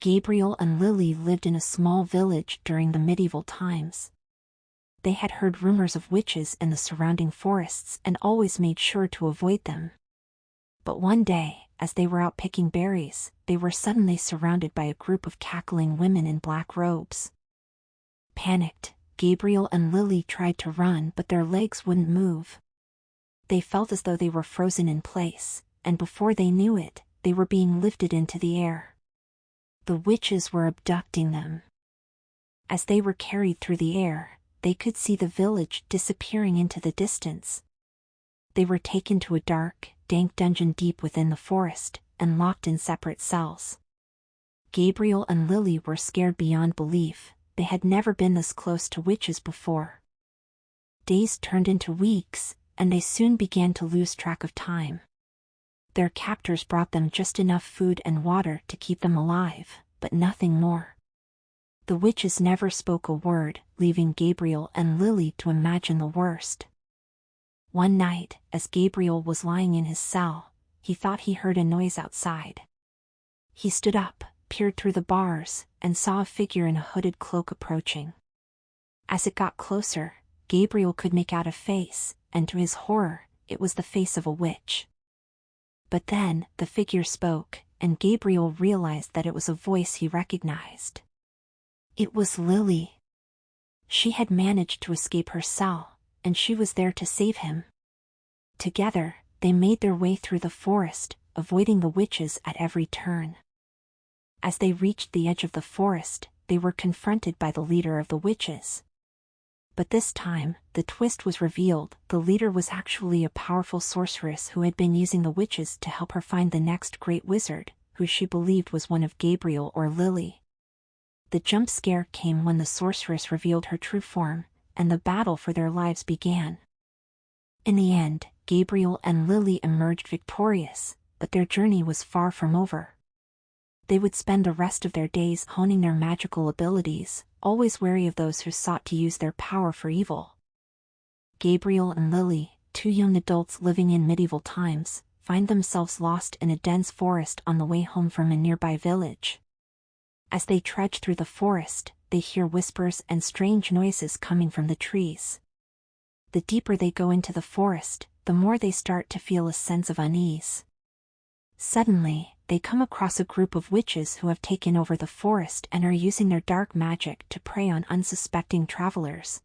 Gabriel and Lily lived in a small village during the medieval times. They had heard rumors of witches in the surrounding forests and always made sure to avoid them. But one day, as they were out picking berries, they were suddenly surrounded by a group of cackling women in black robes. Panicked, Gabriel and Lily tried to run, but their legs wouldn't move. They felt as though they were frozen in place, and before they knew it, they were being lifted into the air. The witches were abducting them. As they were carried through the air, they could see the village disappearing into the distance. They were taken to a dark, dank dungeon deep within the forest, and locked in separate cells. Gabriel and Lily were scared beyond belief. They had never been this close to witches before. Days turned into weeks, and they soon began to lose track of time. Their captors brought them just enough food and water to keep them alive, but nothing more. The witches never spoke a word, leaving Gabriel and Lily to imagine the worst. One night, as Gabriel was lying in his cell, he thought he heard a noise outside. He stood up, peered through the bars, and saw a figure in a hooded cloak approaching. As it got closer, Gabriel could make out a face, and to his horror, it was the face of a witch. But then, the figure spoke, and Gabriel realized that it was a voice he recognized. It was Lily. She had managed to escape her cell, and she was there to save him. Together, they made their way through the forest, avoiding the witches at every turn. As they reached the edge of the forest, they were confronted by the leader of the witches. But this time, the twist was revealed. The leader was actually a powerful sorceress who had been using the witches to help her find the next great wizard, who she believed was one of Gabriel or Lily. The jump scare came when the sorceress revealed her true form, and the battle for their lives began. In the end, Gabriel and Lily emerged victorious, but their journey was far from over. They would spend the rest of their days honing their magical abilities, always wary of those who sought to use their power for evil. Gabriel and Lily, two young adults living in medieval times, find themselves lost in a dense forest on the way home from a nearby village. As they trudge through the forest, they hear whispers and strange noises coming from the trees. The deeper they go into the forest, the more they start to feel a sense of unease. Suddenly, they come across a group of witches who have taken over the forest and are using their dark magic to prey on unsuspecting travelers.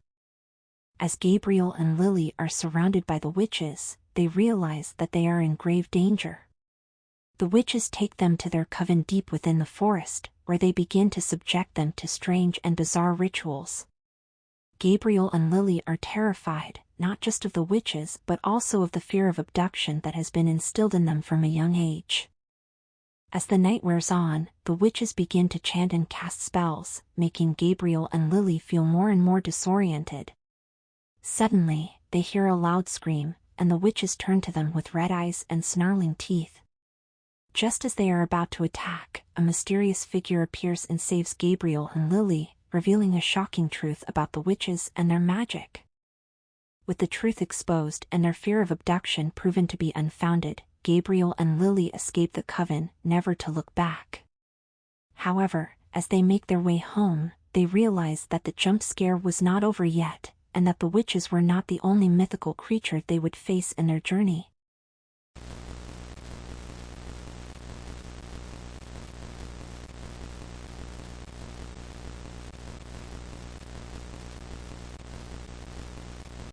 As Gabriel and Lily are surrounded by the witches, they realize that they are in grave danger. The witches take them to their coven deep within the forest, where they begin to subject them to strange and bizarre rituals. Gabriel and Lily are terrified, not just of the witches but also of the fear of abduction that has been instilled in them from a young age. As the night wears on, the witches begin to chant and cast spells, making Gabriel and Lily feel more and more disoriented. Suddenly, they hear a loud scream, and the witches turn to them with red eyes and snarling teeth. Just as they are about to attack, a mysterious figure appears and saves Gabriel and Lily, revealing a shocking truth about the witches and their magic. With the truth exposed and their fear of abduction proven to be unfounded, Gabriel and Lily escape the coven, never to look back. However, as they make their way home, they realize that the jump scare was not over yet, and that the witches were not the only mythical creature they would face in their journey.